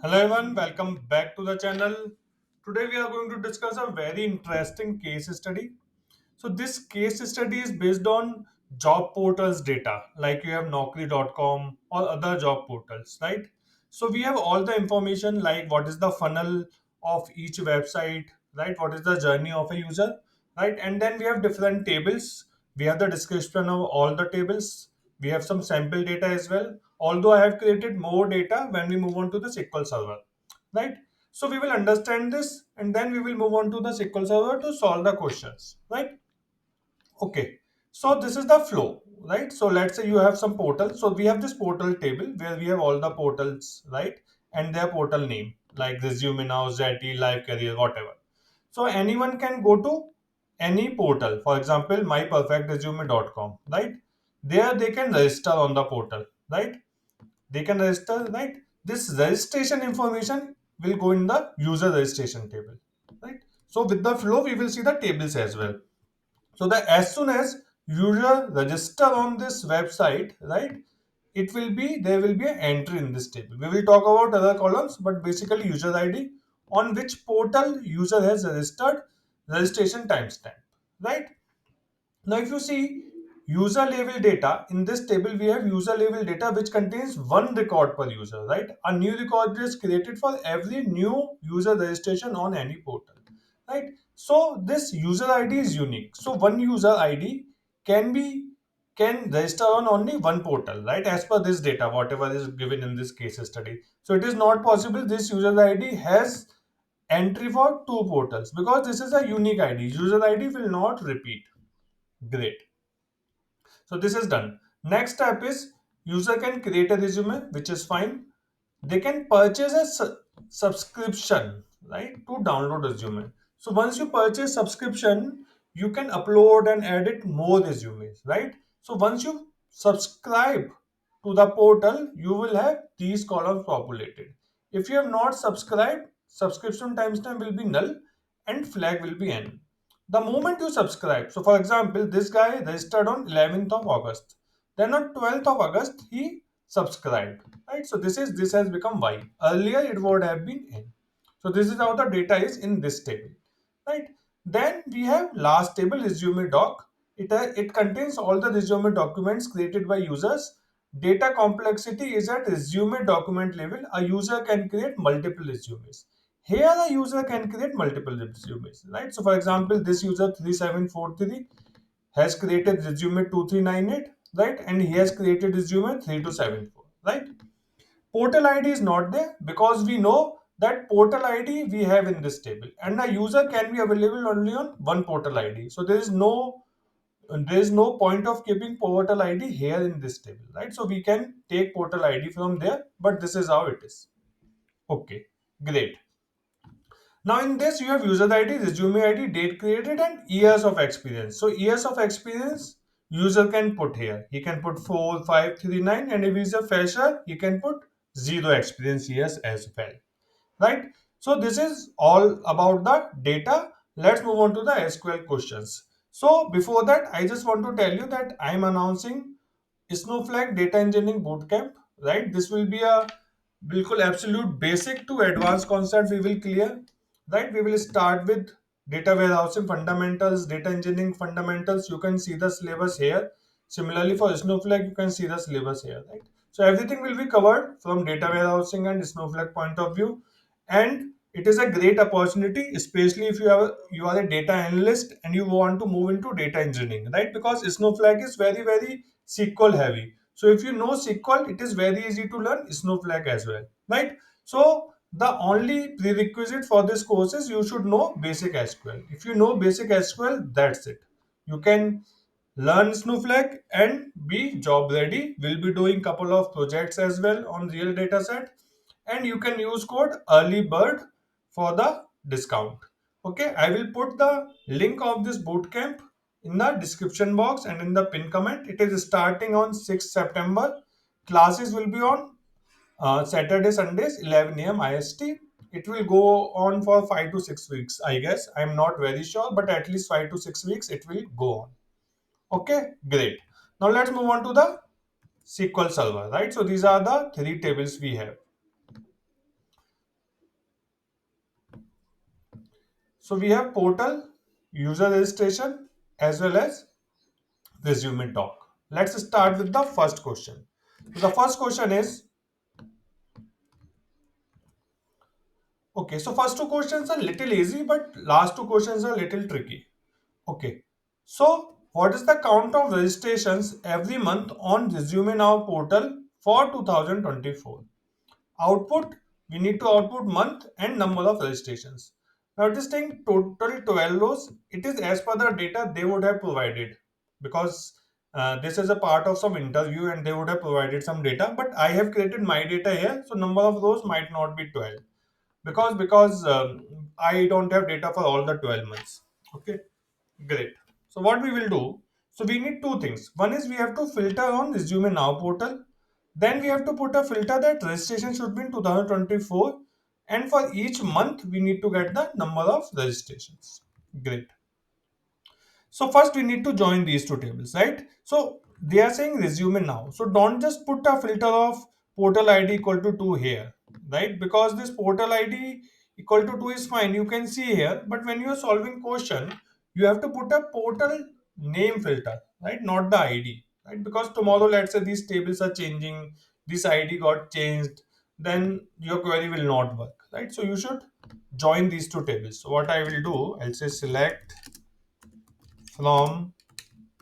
Hello everyone, welcome back to the channel. Today we are going to discuss a very interesting case study. So this case study is based on job portals data, like you have Naukri.com or other job portals, right? So we have all the information like what is the funnel of each website, right? What is the journey of a user, right? And then we have different tables. We have the description of all the tables. We have some sample data as well. Although I have created more data when we move on to the SQL server, right? So we will understand this and then we will move on to the SQL server to solve the questions, right? Okay, so this is the flow, right? So let's say you have some portal. So we have this portal table where we have all the portals, right? And their portal name, like Resume Now, ZETY, Live Career, whatever. So anyone can go to any portal, for example, myperfectresume.com, right? There they can register on the portal, right? They can register, right? This registration information will go in the user registration table, right? So with the flow, we will see the tables as well. So that as soon as user register on this website, right, it will be there will be an entry in this table. We will talk about other columns, but basically user ID on which portal user has registered, registration timestamp, right? Now, if you see user level data in this table, we have user level data which contains one record per user, right? A new record is created for every new user registration on any portal, right? So this user ID is unique. So one user ID can be can register on only one portal, right? As per this data, whatever is given in this case study. So it is not possible this user ID has entry for two portals because this is a unique ID. User ID will not repeat. Great. So this is done. Next step is user can create a resume, which is fine. They can purchase a subscription, right, to download resume. So once you purchase subscription, you can upload and edit more resumes, right? So once you subscribe to the portal, you will have these columns populated. If you have not subscribed, subscription timestamp will be null and flag will be n. The moment you subscribe, so for example, this guy registered on 11th of August. Then on 12th of August, he subscribed, right? So this has become y. Earlier it would have been n. So this is how the data is in this table, right? Then we have last table resume doc. It contains all the resume documents created by users. Data complexity is at resume document level. A user can create multiple resumes. Here a user can create multiple resumes, right? So for example, this user 3743 has created resume 2398, right? And he has created resume 3274, right? Portal ID is not there because we know that portal ID we have in this table and a user can be available only on one portal ID. So there is no point of keeping portal ID here in this table, right? So we can take portal ID from there, but this is how it is. Okay, great. Now in this you have user ID, resume ID, date created and years of experience. So years of experience user can put here. He can put 4, 5, 3, 9, and if he's a fresher, he can put 0 experience years as well. Right? So this is all about the data. Let's move on to the SQL questions. So before that, I just want to tell you that I am announcing Snowflake Data Engineering Bootcamp, right? This will be a बिल्कुल absolute basic to advanced concept we will clear, right? We will start with data warehousing fundamentals, data engineering fundamentals. You can see the syllabus here. Similarly for Snowflake, you can see the syllabus here, right? So everything will be covered from data warehousing and Snowflake point of view, and it is a great opportunity, especially if you are a data analyst and you want to move into data engineering, right? Because Snowflake is very SQL heavy. So if you know SQL, it is very easy to learn Snowflake as well, right? So the only prerequisite for this course is you should know basic SQL. If you know basic SQL, that's it. You can learn Snowflake and be job ready. We'll be doing couple of projects as well on real data set, and you can use code early bird for the discount. Okay, I will put the link of this bootcamp in the description box and in the pin comment. It is starting on 6th September. Classes will be on Saturday, Sundays, 11 a.m. IST. It will go on for 5 to 6 weeks, I guess. I'm not very sure, but at least 5 to 6 weeks it will go on. Okay, great. Now let's move on to the SQL Server, right? So these are the three tables we have. So we have portal, user registration, as well as resume doc. Let's start with the first question. So the first question is, okay, so first two questions are little easy, but last two questions are little tricky. Okay, so what is the count of registrations every month on Resume Now portal for 2024? Output, we need to output month and number of registrations. Now it is saying total 12 rows. It is as per the data they would have provided, because this is a part of some interview and they would have provided some data, but I have created my data here, so number of rows might not be 12, because I don't have data for all the 12 months. Okay, great. So what we will do, so we need two things. One is we have to filter on Resume Now portal. Then we have to put a filter that registration should be in 2024. And for each month, we need to get the number of registrations. Great. So first we need to join these two tables, right? So they are saying resume now. So don't just put a filter of portal ID equal to 2 here, right? Because this portal ID equal to 2 is fine. You can see here, but when you are solving question, you have to put a portal name filter, right? Not the ID, right? Because tomorrow, let's say these tables are changing, this ID got changed, then your query will not work, right? So you should join these two tables. So what I will do, I'll say select from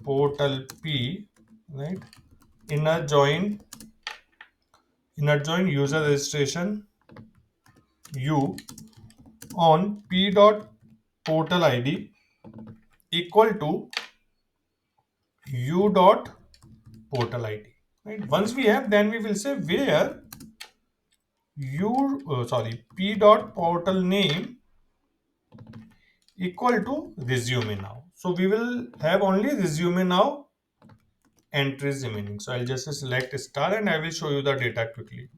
portal P, right? Inner join user registration U on P dot portal ID equal to U dot portal ID. Right? Once we have, then we will say where P dot portal name equal to resume now. So we will have only resume now entries remaining. So I'll just select star and I will show you the data quickly.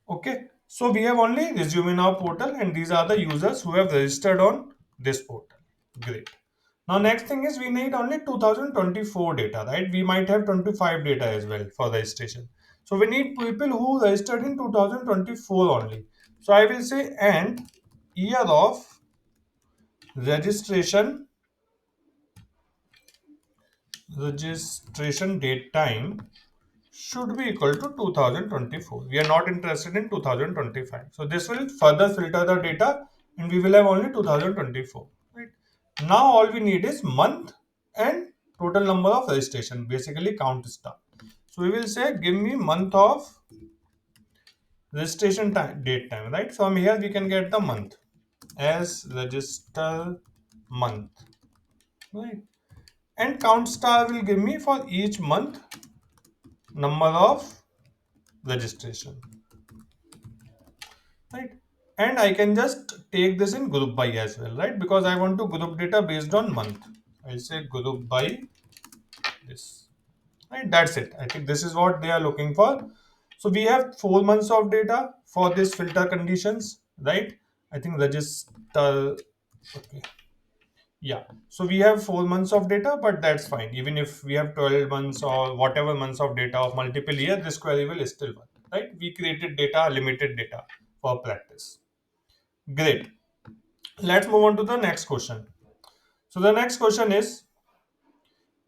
Okay, so we have only resume now portal and these are the users who have registered on this portal. Great. Now next thing is we need only 2024 data, right? We might have 25 data as well for registration. So we need people who registered in 2024 only. So I will say and year of registration date time should be equal to 2024. We are not interested in 2025. So this will further filter the data and we will have only 2024. Right? Now all we need is month and total number of registration, basically count star. So we will say give me month of registration time, date time, right? From here we can get the month as register month, right? And count star will give me for each month number of registration, right? And I can just take this in group by as well, right? Because I want to group data based on month. I'll say group by this, right? That's it. I think this is what they are looking for. So we have 4 months of data for this filter conditions, right? I think register, okay, yeah. So we have 4 months of data, but that's fine. Even if we have 12 months or whatever months of data of multiple years, this query will still work, right? We created data, limited data for practice. Great. Let's move on to the next question. So the next question is,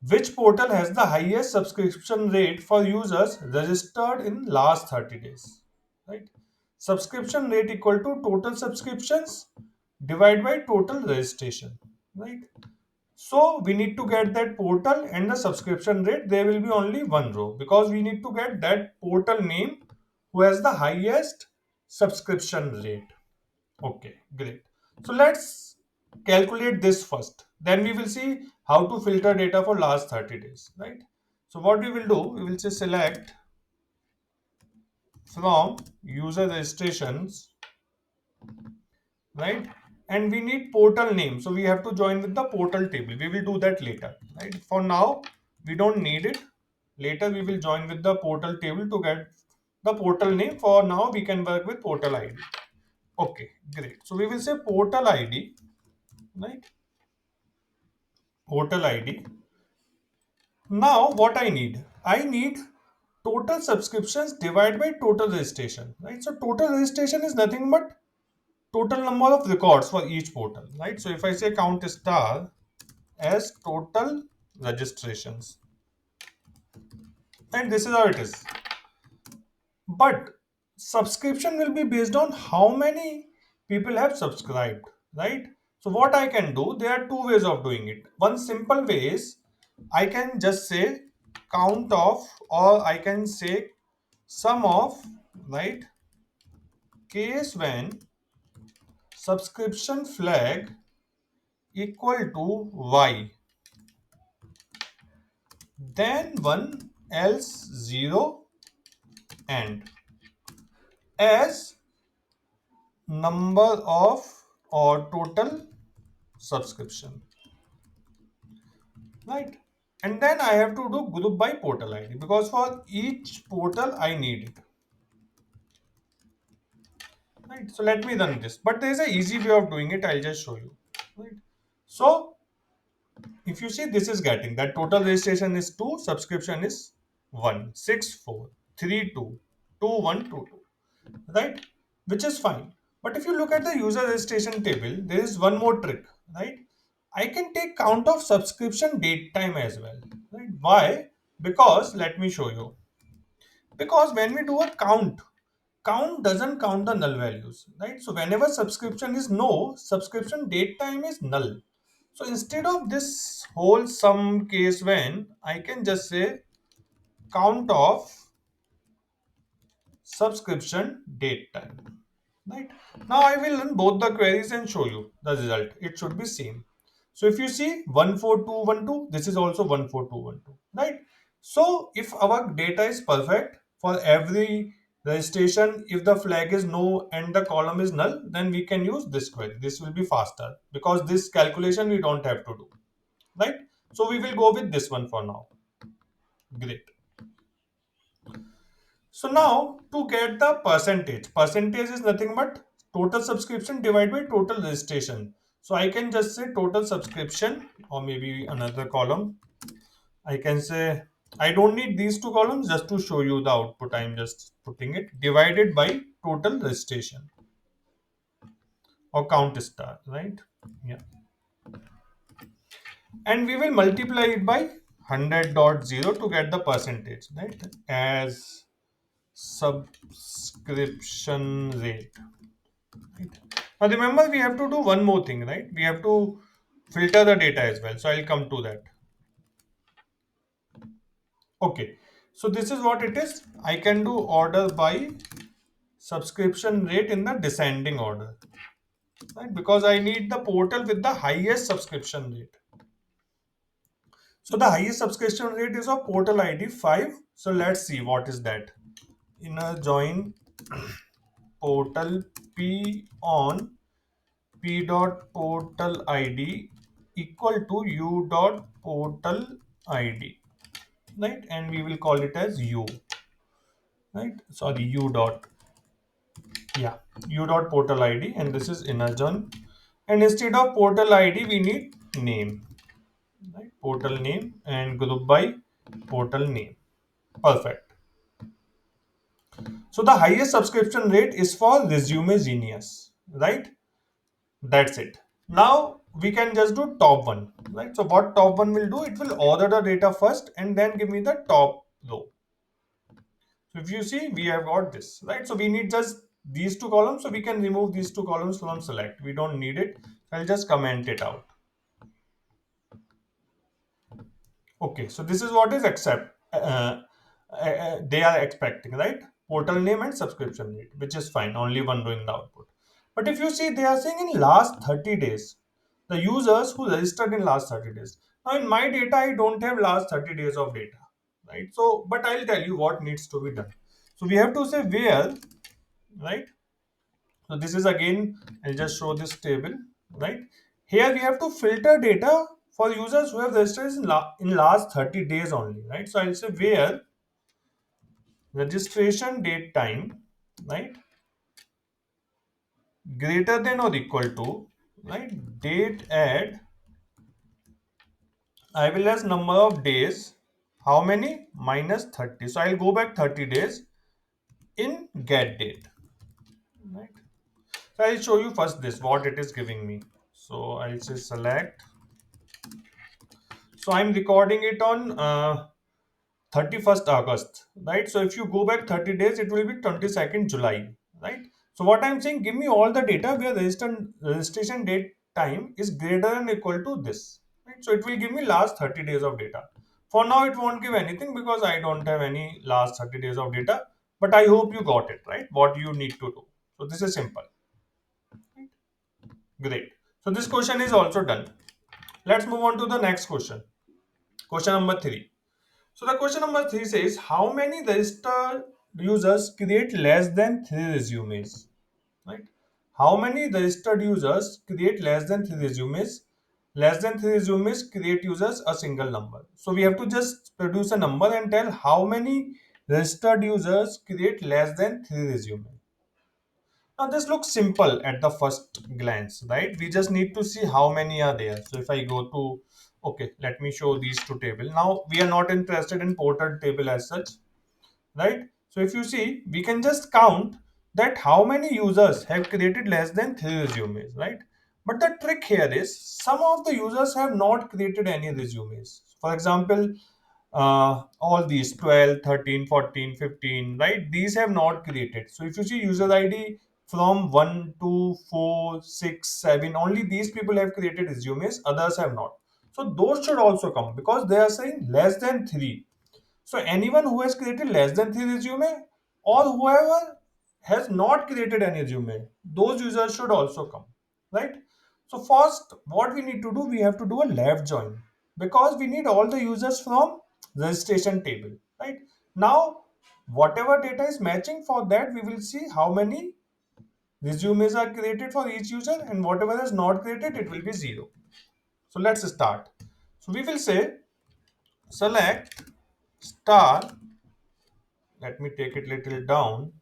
which portal has the highest subscription rate for users registered in last 30 days? Right? Subscription rate equal to total subscriptions divided by total registration. Right? So we need to get that portal and the subscription rate. There will be only one row because we need to get that portal name who has the highest subscription rate. Okay, great. So let's calculate this first. Then we will see how to filter data for last 30 days, right? So what we will do, we will say select from user registrations, right? And we need portal name. So we have to join with the portal table. We will do that later, right? For now, we don't need it. Later, we will join with the portal table to get the portal name. For now, we can work with portal ID. Okay, great. So we will say portal ID, right? Portal ID. Now what I need? I need total subscriptions divided by total registration, right? So total registration is nothing but total number of records for each portal, right? So if I say count star as total registrations, and this is how it is. But subscription will be based on how many people have subscribed, right? So what I can do, there are two ways of doing it. One simple way is I can just say count of, or I can say sum of, right? Case when subscription flag equal to y, then one, else zero, and as number of or total subscription, right? And then I have to do group by portal id, because for each portal I need it, right? So let me run this, but there is a easy way of doing it. I'll just show you, right? So if you see, this is getting that total registration is 2, subscription is 1, 6, 4, 3, 2, 2, 1, 2, 2, right? Which is fine. But if you look at the user registration table, there is one more trick, right? I can take count of subscription date time as well, right? Why? Because let me show you. Because when we do a count doesn't count the null values, right? So whenever subscription is no, subscription date time is null. So instead of this whole sum case when, I can just say count of subscription date time, right? Now I will run both the queries and show you the result. It should be same. So if you see 14212, this is also 14212, right? So if our data is perfect for every registration, if the flag is no and the column is null, then we can use this query. This will be faster because this calculation we don't have to do, right? So we will go with this one for now. Great. So now to get the percentage is nothing but total subscription divided by total registration. So I can just say total subscription, or maybe another column. I can say, I don't need these two columns, just to show you the output. I'm just putting it divided by total registration or count star, right? Yeah. And we will multiply it by 100.0 to get the percentage, right? As subscription rate. Right. Now remember, we have to do one more thing, right? We have to filter the data as well. So I'll come to that. Okay. So this is what it is. I can do order by subscription rate in the descending order, right? Because I need the portal with the highest subscription rate. So the highest subscription rate is of portal ID 5. So let's see what is that. Inner join portal P on P dot portal ID equal to U dot portal ID, right? And we will call it as U, right? Sorry, U dot, yeah, U dot portal ID, and this is inner join. And instead of portal ID, we need name, right? Portal name and group by portal name. Perfect. So the highest subscription rate is for Resume Genius, right? That's it. Now we can just do top one, right? So what top one will do, it will order the data first and then give me the top row. So if you see, we have got this, right? So we need just these two columns, so we can remove these two columns from select. We don't need it. I'll just comment it out. Okay, so this is what is they are expecting, right? Portal name and subscription rate, which is fine. Only one doing the output. But if you see, they are saying in last 30 days, the users who registered in last 30 days. Now in my data, I don't have last 30 days of data, right? So, but I'll tell you what needs to be done. So we have to say where, right? So this is again, I'll just show this table, right? Here we have to filter data for users who have registered in last 30 days only, right? So I'll say where registration date time, right, greater than or equal to, right, date add, I will as number of days, how many, minus 30. So I'll go back 30 days in get date, right? So I'll show you first this, what it is giving me. So I'll say select. So I'm recording it on 31st August, right? So if you go back 30 days, it will be 22nd July, right? So what I'm saying, give me all the data where registration date time is greater than equal to this, right? So it will give me last 30 days of data. For now, it won't give anything because I don't have any last 30 days of data, but I hope you got it, right? What you need to do. So this is simple. Great. So this question is also done. Let's move on to the next question. Question number 3. So the question number 3 says, how many registered users create less than 3 resumes? Right? How many registered users create less than 3 resumes? Less than 3 resumes create users a single number. So we have to just produce a number and tell how many registered users create less than 3 resumes. Now this looks simple at the first glance, right? We just need to see how many are there. So if I go to, okay, let me show these two tables. Now we are not interested in portal table as such, right? So if you see, we can just count that how many users have created less than 3 resumes, right? But the trick here is some of the users have not created any resumes. For example, all these 12, 13, 14, 15, right? These have not created. So if you see user ID from 1, 2, 4, 6, 7, only these people have created resumes, others have not. So those should also come because they are saying less than 3. So anyone who has created less than 3 resume or whoever has not created any resume, those users should also come, right? So first, what we need to do, we have to do a left join because we need all the users from registration table, right? Now, whatever data is matching for that, we will see how many resumes are created for each user and whatever is not created, it will be 0. So let's start. So we will say select star, let me take it little down,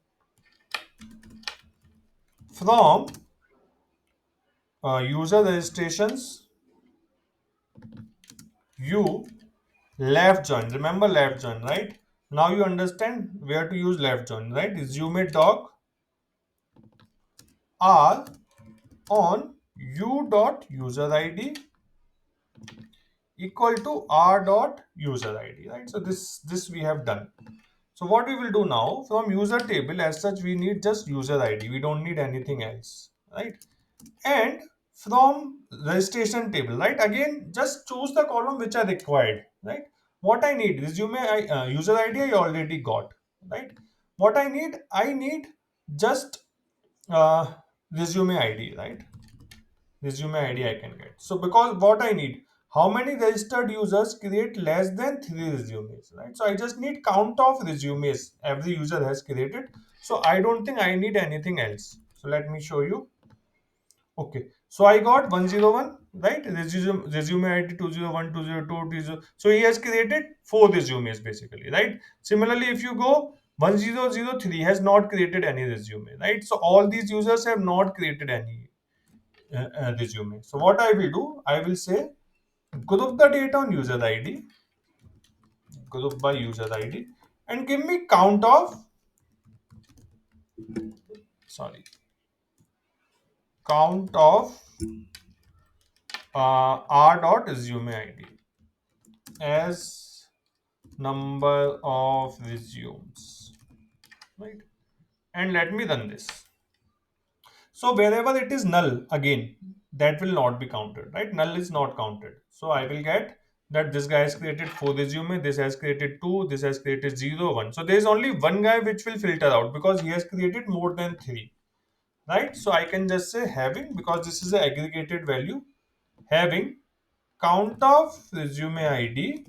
from user registrations you left join, remember left join, right? Now you understand where to use left join, right? Resume doc r on u dot user id equal to r dot user id, right? So this we have done. So what we will do now, from user table as such we need just user id, we don't need anything else, right? And from registration table, right, again just choose the column which are required, right? What I need, resume user id I already got, right? What I need just uh, resume id, right? Resume id I can get. So because what I need, how many registered users create less than 3 resumes, right? So I just need count of resumes every user has created. So I don't think I need anything else. So let me show you. Okay, so I got 101, right? Resume ID 201, 202, 20. So he has created 4 resumes basically, right? Similarly, if you go 1003 has not created any resume, right? So all these users have not created any resume. So what I will do, I will say group the data on user ID, group by user ID, and give me count of, sorry, count of r dot resume ID as number of resumes, right? And let me run this. So wherever it is null, again that will not be counted, right? Null is not counted. So I will get that this guy has created 4 resume, this has created 2, this has created 0, 1. So there is only one guy which will filter out because he has created more than 3, right? So I can just say having, because this is an aggregated value, having count of resume id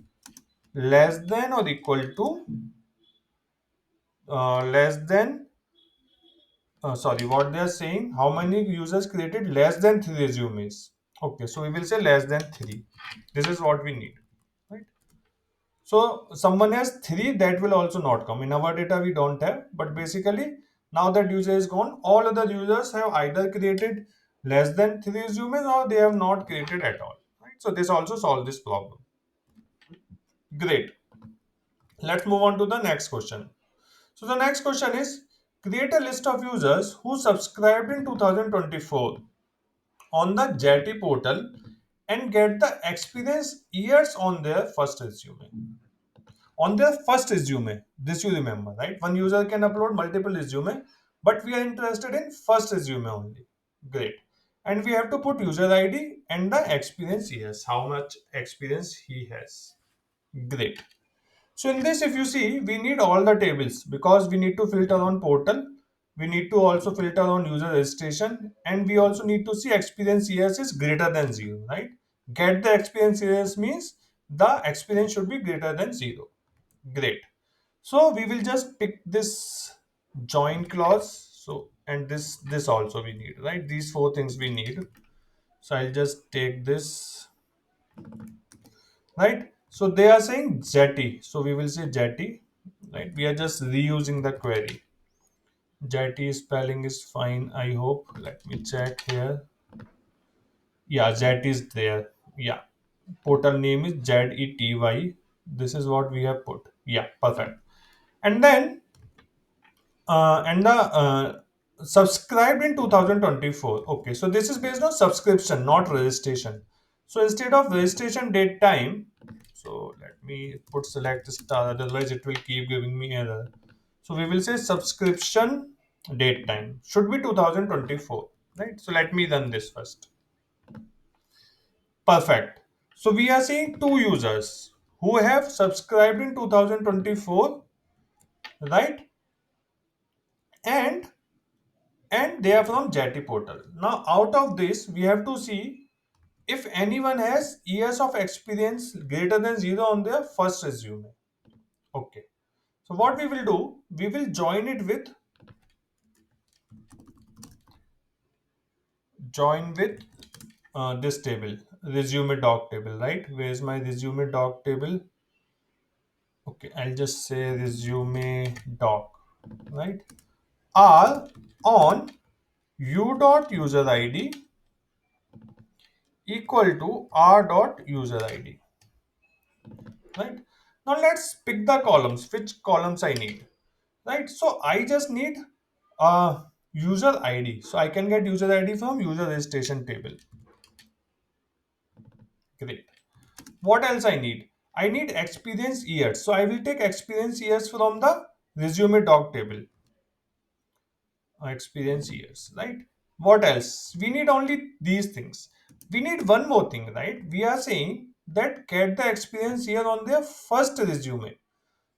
less than or equal to less than sorry, what they are saying, how many users created less than 3 resumes. Okay, so we will say less than 3. This is what we need, right? So someone has 3, that will also not come. In our data we don't have, but basically now that user is gone, all other users have either created less than 3 resumes or they have not created at all, right? So this also solve this problem. Great. Let's move on to the next question. So the next question is, Create a list of users who subscribed in 2024 on the ZETY portal and get the experience years on their first resume. On their first resume, this you remember, right? One user can upload multiple resume, but we are interested in first resume only. Great. And we have to put user ID and the experience years, how much experience he has. Great. So in this, if you see, we need all the tables because we need to filter on portal. We need to also filter on user registration, and we also need to see experience years is greater than 0, right? Get the experience years means the experience should be greater than 0. Great. So we will just pick this join clause. So and this also we need, right? These four things we need. So I'll just take this, right? So they are saying Zety. So we will say Zety, right? We are just reusing the query. Zety spelling is fine, I hope. Let me check here. Yeah, Zety is there. Yeah. Portal name is ZETY. This is what we have put. Yeah, perfect. And then and the subscribed in 2024. Okay, so this is based on subscription, not registration. So instead of registration date time, so let me put select star, otherwise it will keep giving me error. So we will say subscription date time should be 2024, right? So let me run this first. Perfect. So we are seeing two users who have subscribed in 2024, right? And they are from Jetty portal. Now, out of this, we have to see if anyone has years of experience greater than 0 on their first resume. Okay. So what we will do, we will join with this table, resume doc table, right? Where is my resume doc table? Okay, I'll just say resume doc, right? R on u dot user ID equal to r dot user ID, right? Now let's pick the columns, which columns I need, right? So I just need a user ID, so I can get user ID from user registration table. Great. What else I need? I need experience years, so I will take experience years from the resume doc table. Experience years, right? What else? We need only these things. We need one more thing, right? We are saying that get the experience year on their first resume.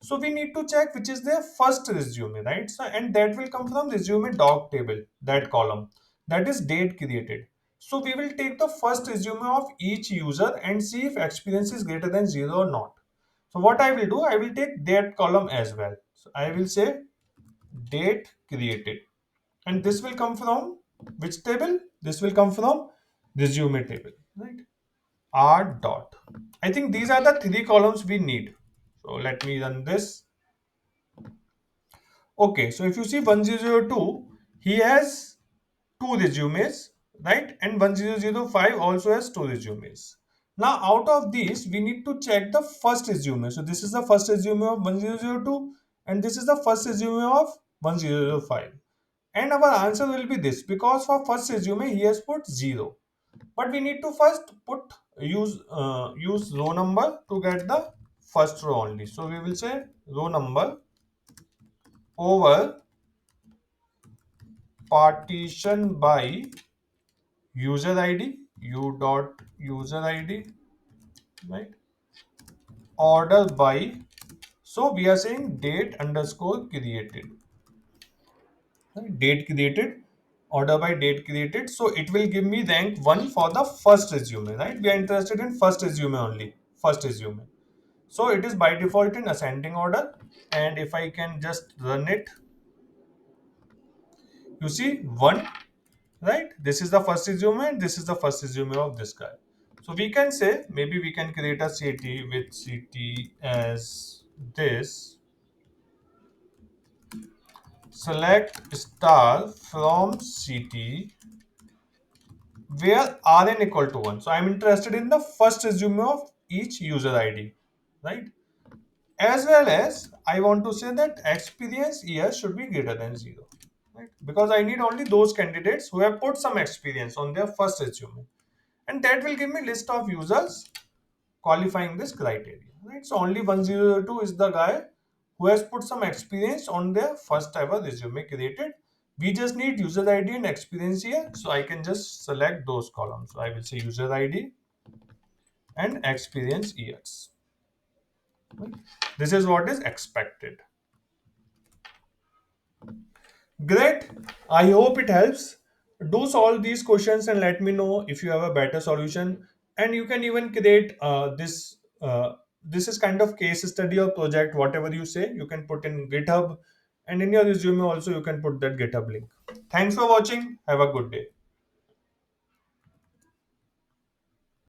So we need to check which is their first resume, right? So and that will come from resume doc table, that column. That is date created. So we will take the first resume of each user and see if experience is greater than 0 or not. So what I will do, I will take that column as well. So I will say date created. And this will come from which table? This will come from resume table, right? R dot. I think these are the three columns we need. So let me run this. Okay, so if you see 1002, he has two resumes, right? And 1005 also has two resumes. Now, out of these, we need to check the first resume. So, this is the first resume of 1002, and this is the first resume of 1005. And our answer will be this because for first resume, he has put 0. But we need to first use row number to get the first row only. So, we will say row number over partition by user id, u dot user id, right? Order by, so we are saying date underscore created, right? Date created, order by date created. So it will give me rank 1 for the first resume, right? We are interested in first resume only, first resume. So it is by default in ascending order. And if I can just run it, you see 1, right? This is the first resume and this is the first resume of this guy. So we can say maybe we can create a city with city as this, select star from city where rn equal to 1. So I'm interested in the first resume of each user ID, right? As well as I want to say that experience years should be greater than 0. Right? Because I need only those candidates who have put some experience on their first resume. And that will give me list of users qualifying this criteria. Right? So only 1002 is the guy who has put some experience on their first ever resume created. We just need user ID and experience here. So I can just select those columns. So I will say user ID and experience years. Right? This is what is expected. Great. I hope it helps. Do solve these questions and let me know if you have a better solution. And you can even create this. This is kind of case study or project, whatever you say. You can put in GitHub, and in your resume also you can put that GitHub link. Thanks for watching. Have a good day.